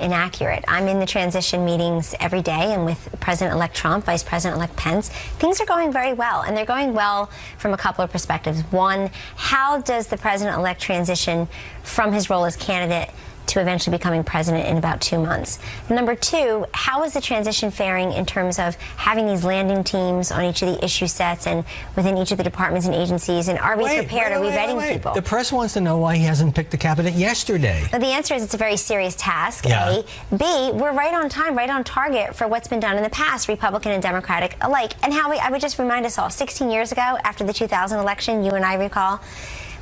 inaccurate. I'm in the transition meetings every day, and with President-elect Trump, Vice President-elect Pence, things are going very well, and they're going well from a couple of perspectives. One, how does the President-elect transition from his role as candidate to eventually becoming president in about 2 months? Number two, how is the transition faring in terms of having these landing teams on each of the issue sets and within each of the departments and agencies? And are we prepared? Are we vetting people? The press wants to know why he hasn't picked the cabinet yesterday. Well, the answer is it's a very serious task, yeah. A. B, we're right on time, right on target for what's been done in the past, Republican and Democratic alike. And Howie, I would just remind us all, 16 years ago, after the 2000 election, you and I recall,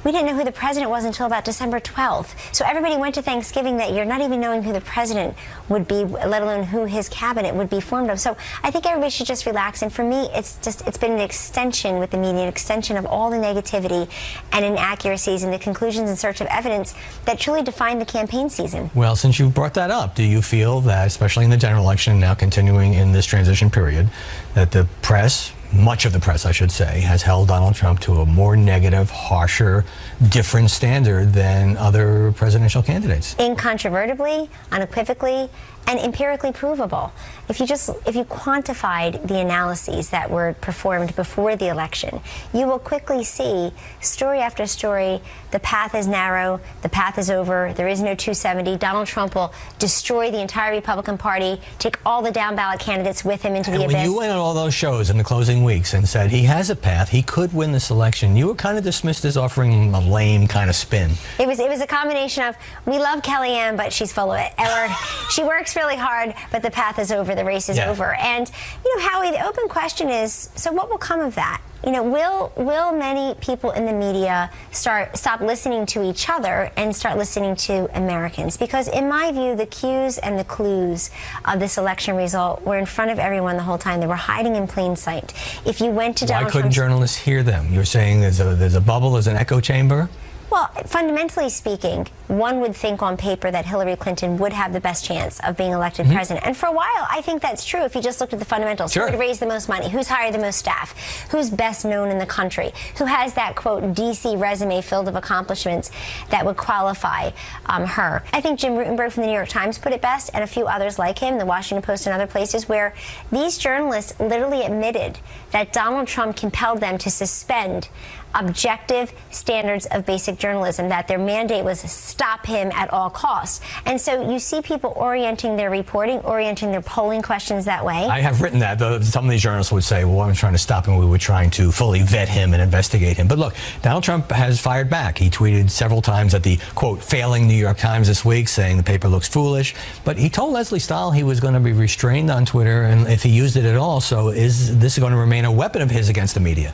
we didn't know who the president was until about December 12th. So everybody went to Thanksgiving that year not even knowing who the president would be, let alone who his cabinet would be formed of. So I think everybody should just relax. And for me, it's been an extension with the media, an extension of all the negativity and inaccuracies and the conclusions in search of evidence that truly defined the campaign season. Well, since you brought that up, do you feel that, especially in the general election, now continuing in this transition period, that the press, much of the press, I should say, has held Donald Trump to a more negative, harsher, different standard than other presidential candidates? Incontrovertibly, unequivocally, and empirically provable. If you quantified the analyses that were performed before the election, you will quickly see, story after story, the path is narrow, the path is over, there is no 270. Donald Trump will destroy the entire Republican Party, take all the down-ballot candidates with him into the abyss. When you went on all those shows in the closing weeks and said he has a path, he could win this election, you were kind of dismissed as offering a lame kind of spin. It was a combination of, we love Kellyanne, but she's full of it. Or she works really hard, but the path is over, the race is over. And, you know, Howie, the open question is, so what will come of that? You know, will many people in the media stop listening to each other and start listening to Americans? Because in my view, the cues and the clues of this election result were in front of everyone the whole time. They were hiding in plain sight. If you went to Donald Why couldn't journalists hear them? You're saying there's a bubble, there's an echo chamber? Well, fundamentally speaking, one would think on paper that Hillary Clinton would have the best chance of being elected president. And for a while, I think that's true if you just looked at the fundamentals. Sure. Who would raise the most money? Who's hired the most staff? Who's best known in the country? Who has that, quote, D.C. resume filled of accomplishments that would qualify her? I think Jim Rutenberg from the New York Times put it best, and a few others like him, the Washington Post and other places, where these journalists literally admitted that Donald Trump compelled them to suspend objective standards of basic journalism, that their mandate was stop him at all costs. And so you see people orienting their reporting, orienting their polling questions that way. I have written that. Some of these journalists would say, well, we weren't trying to stop him, we were trying to fully vet him and investigate him. But look, Donald Trump has fired back. He tweeted several times at the, quote, failing New York Times this week, saying the paper looks foolish. But he told Leslie Stahl he was going to be restrained on Twitter, and if he used it at all. So is this going to remain a weapon of his against the media?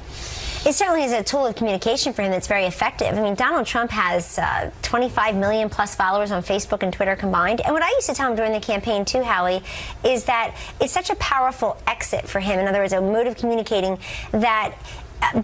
It certainly is a tool of communication for him that's very effective. I mean, Donald Trump has 25 million plus followers on Facebook and Twitter combined. And what I used to tell him during the campaign too, Howie, is that it's such a powerful exit for him. In other words, a mode of communicating that,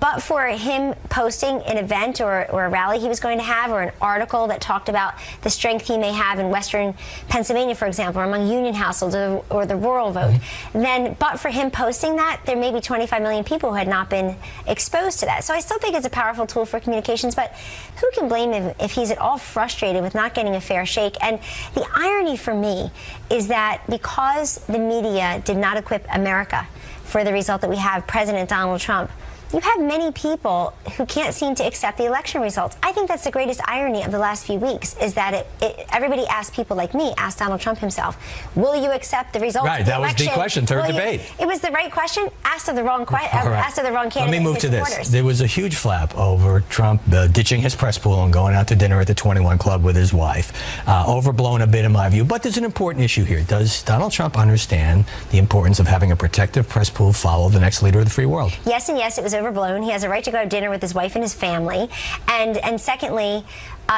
but for him posting an event or a rally he was going to have, or an article that talked about the strength he may have in Western Pennsylvania, for example, or among union households or the rural vote, then but for him posting that, there may be 25 million people who had not been exposed to that. So I still think it's a powerful tool for communications, but who can blame him if he's at all frustrated with not getting a fair shake? And the irony for me is that because the media did not equip America for the result that we have, President Donald Trump, you have many people who can't seem to accept the election results. I think that's the greatest irony of the last few weeks, is that everybody asked people like me, asked Donald Trump himself, will you accept the results of the election? Right, that was the question, third debate. It was the right question, asked of the wrong asked of the wrong candidate. Let me move to this. There was a huge flap over Trump ditching his press pool and going out to dinner at the 21 Club with his wife. Overblown a bit in my view, but there's an important issue here. Does Donald Trump understand the importance of having a protective press pool follow the next leader of the free world? Yes, and yes, it was overblown. He has a right to go to dinner with his wife and his family. And secondly,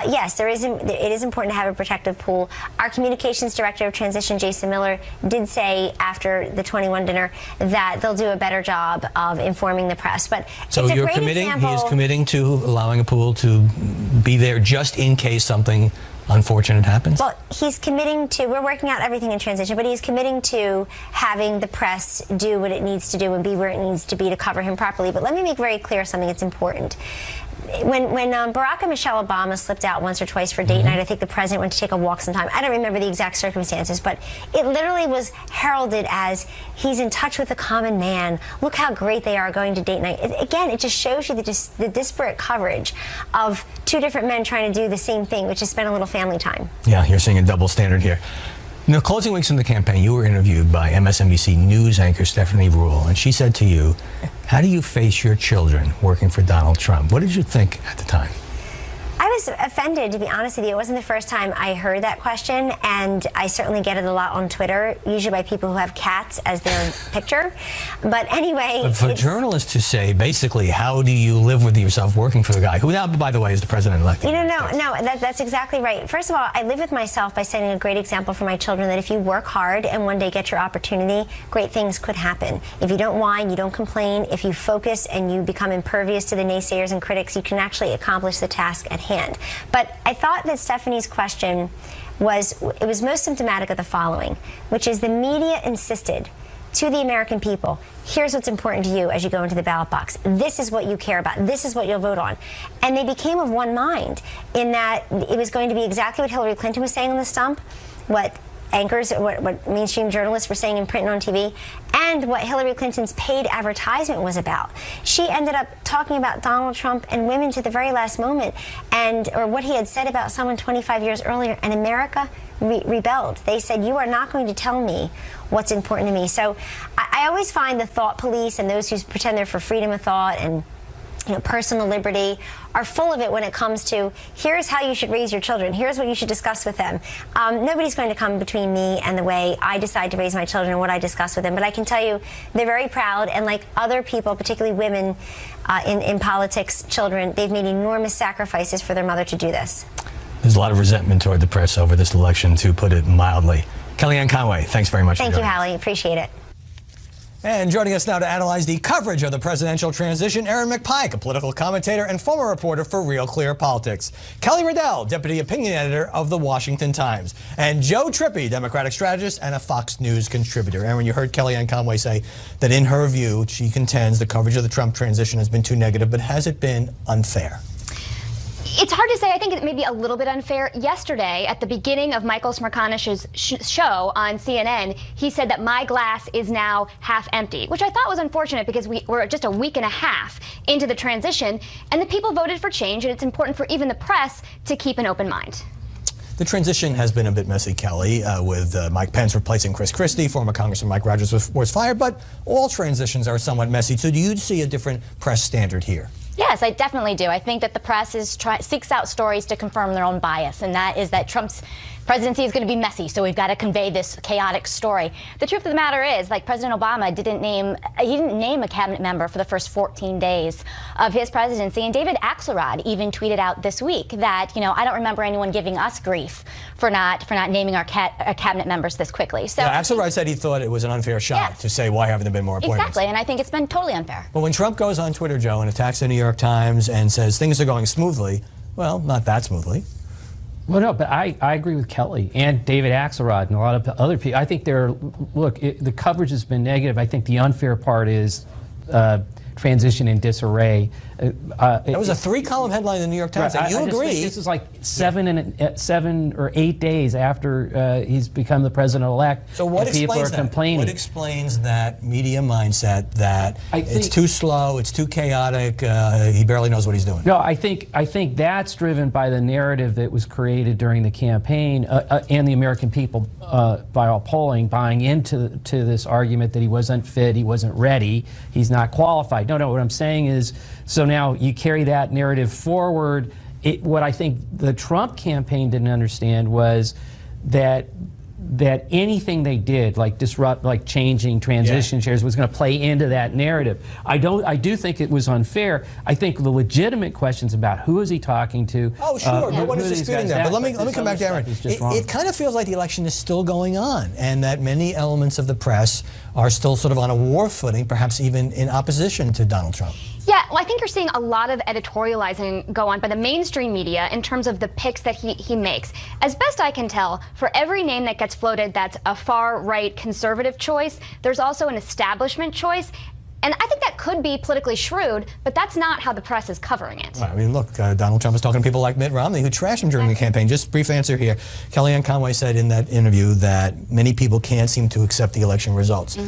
yes, it is important to have a protective pool. Our communications director of transition, Jason Miller, did say after the 21 dinner that they'll do a better job of informing the press. But so you're committing, he is committing to allowing a pool to be there just in case something unfortunate happens? Well, he's committing to, we're working out everything in transition, but he's committing to having the press do what it needs to do and be where it needs to be to cover him properly. But let me make very clear something that's important. when Barack and Michelle Obama slipped out once or twice for date night, I think the president went to take a walk sometime. I don't remember the exact circumstances, but it literally was heralded as he's in touch with the common man. Look how great they are going to date night. Again, it just shows you the disparate coverage of two different men trying to do the same thing, which is spend a little family time. Yeah, you're seeing a double standard here. In the closing weeks in the campaign, you were interviewed by MSNBC News anchor Stephanie Ruhle, and she said to you, how do you face your children working for Donald Trump? What did you think at the time? I was offended, to be honest with you. It wasn't the first time I heard that question, and I certainly get it a lot on Twitter, usually by people who have cats as their picture. But anyway... But for journalists to say, basically, how do you live with yourself working for the guy, who now, by the way, is the president-elect? No, that's exactly right. First of all, I live with myself by setting a great example for my children that if you work hard and one day get your opportunity, great things could happen. If you don't whine, you don't complain, if you focus and you become impervious to the naysayers and critics, you can actually accomplish the task at hand. But I thought that Stephanie's question was most symptomatic of the following, which is the media insisted to the American people, here's what's important to you as you go into the ballot box. This is what you care about. This is what you'll vote on. And they became of one mind in that it was going to be exactly what Hillary Clinton was saying on the stump, what anchors, what mainstream journalists were saying in print and on TV, and what Hillary Clinton's paid advertisement was about. She ended up talking about Donald Trump and women to the very last moment, or what he had said about someone 25 years earlier, and America rebelled. They said, you are not going to tell me what's important to me. So I always find the thought police and those who pretend they're for freedom of thought and personal liberty are full of it when it comes to here's how you should raise your children, here's what you should discuss with them. Nobody's going to come between me and the way I decide to raise my children and what I discuss with them, but I can tell you they're very proud, and like other people, particularly women in politics, children, they've made enormous sacrifices for their mother to do this. There's a lot of resentment toward the press over this election, to put it mildly. Kellyanne Conway, thanks very much. Thank you, Hallie. Appreciate it. And joining us now to analyze the coverage of the presidential transition, Aaron McPike, a political commentator and former reporter for Real Clear Politics. Kelly Riddell, deputy opinion editor of the Washington Times. And Joe Trippi, Democratic strategist and a Fox News contributor. Aaron, you heard Kellyanne Conway say that in her view, she contends the coverage of the Trump transition has been too negative, but has it been unfair? It's hard to say. I think it may be a little bit unfair. Yesterday, at the beginning of Michael Smerconish's show on CNN, he said that my glass is now half empty, which I thought was unfortunate because we're just a week and a half into the transition, and the people voted for change, and it's important for even the press to keep an open mind. The transition has been a bit messy, Kelly, with Mike Pence replacing Chris Christie. Former Congressman Mike Rogers was fired, but all transitions are somewhat messy. So do you see a different press standard here? Yes, I definitely do. I think that the press seeks out stories to confirm their own bias, and that is that Trump's presidency is going to be messy, so we've got to convey this chaotic story. The truth of the matter is, like President Obama didn't name a cabinet member for the first 14 days of his presidency, and David Axelrod even tweeted out this week that, I don't remember anyone giving us grief for not naming our cabinet members this quickly. So yeah, Axelrod said he thought it was an unfair shot to say, why haven't there been more appointments? Exactly, and I think it's been totally unfair. But when Trump goes on Twitter, Joe, and attacks the New York Times and says things are going smoothly, well, not that smoothly. Well, no, but I agree with Kelly and David Axelrod and a lot of other people. I think the coverage has been negative. I think the unfair part is transition in disarray. That was a 3-column headline in the New York Times. Right, and you agree. This is like 7 or 8 days after he's become the president-elect. So what people explains are complaining. What explains that media mindset that it's too slow, it's too chaotic, he barely knows what he's doing? No, I think that's driven by the narrative that was created during the campaign and the American people, by all polling, buying into this argument that he wasn't fit, he wasn't ready, he's not qualified. No, what I'm saying is, so now you carry that narrative forward. What I think the Trump campaign didn't understand was that anything they did, like disrupt, like changing transition chairs, was going to play into that narrative. I do think it was unfair. I think the legitimate questions about who is he talking to. Oh, sure, no one is disputing that. But let me come back to Aaron. It kind of feels like the election is still going on, and that many elements of the press are still sort of on a war footing, perhaps even in opposition to Donald Trump. Yeah, well, I think you're seeing a lot of editorializing go on by the mainstream media in terms of the picks that he makes. As best I can tell, for every name that gets floated that's a far-right conservative choice, there's also an establishment choice. And I think that could be politically shrewd, but that's not how the press is covering it. I mean, look, Donald Trump is talking to people like Mitt Romney who trashed him during the campaign. Just brief answer here. Kellyanne Conway said in that interview that many people can't seem to accept the election results.